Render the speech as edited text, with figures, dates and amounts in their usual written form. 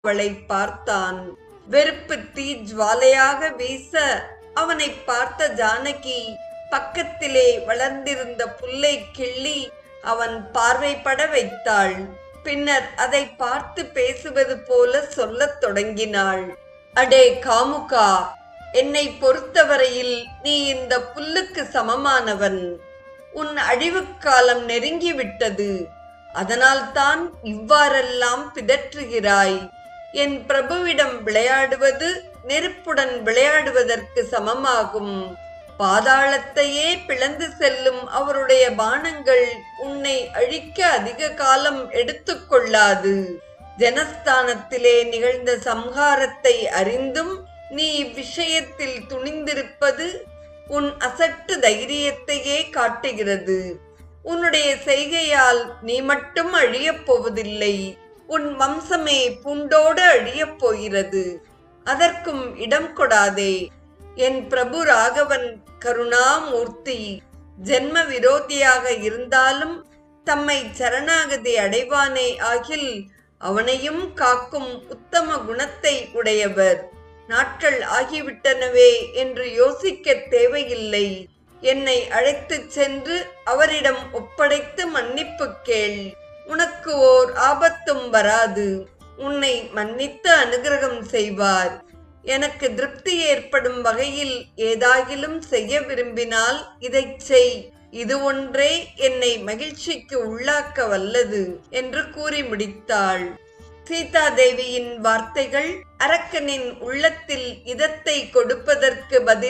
அவளை பார்த்தான். வெறுப்பு தீ ஜுவாலையாக வீச அவனை பார்த்த ஜானகி பக்கத்திலே வளர்ந்திருந்த புல்லை கிள்ளி அவன் பார்வைப்பட வைத்தாள். பின்னர் அதை பார்த்து பேசுவது போல சொல்லத் தொடங்கினாள். அடே காமுகா, என்னை பொறுத்தவரையில் நீ இந்த புல்லுக்கு சமமானவன். உன் அழிவுக்காலம் நெருங்கிவிட்டது. அதனால்தான் இவ்வாறெல்லாம் பிதற்றுகிறாய். என் பிரபுவிடம் விளையாடுவது நெருப்புடன் விளையாடுவதற்கு சமமாகும். பாதாளத்தையே பிளந்து செல்லும் அவருடைய பானங்கள் உன்னை அழிக்க அதிக காலம் எடுத்துக்கொள்ளாது. ஜனஸ்தானத்திலே நிகழ்ந்த சம்ஹாரத்தை அறிந்தும் நீ இவ்விஷயத்தில் துணிந்திருப்பது உன் அசட்டு தைரியத்தையே காட்டுகிறது. உன்னுடைய செய்கையால் நீ மட்டும் அழியப் போவதில்லை, உன் வம்சமே பூண்டோடு அழியப் போகிறது. அதற்கும் இடம் கொடாதே. என் பிரபு ராகவன் கருணாமூர்த்தி. ஜென்ம விரோதியாக இருந்தாலும் தம்மை சரணாகதி அடைவானே ஆகில் அவனையும் காக்கும் உத்தம குணத்தை உடையவர். நாட்கள் ஆகிவிட்டனவே என்று யோசிக்க தேவையில்லை. என்னை அழைத்துச் சென்று அவரிடம் ஒப்படைத்து மன்னிப்பு கேள். உனக்கு ஓர் ஆபத்தும் வராது. உன்னை மன்னித்து அனுகிரகம் செய்வார். எனக்கு திருப்தி ஏற்படும் வகையில் ஏதாகிலும் செய்ய விரும்பினால் இதைச் செய். இது ஒன்றே என்னை மகிழ்ச்சிக்கு உள்ளாக்க வல்லது என்று கூறி முடித்தாள். சீதாதேவியின் வார்த்தைகள் அரக்கனின் உள்ளத்தில் இதத்தை கொடுப்பதற்கு பதில்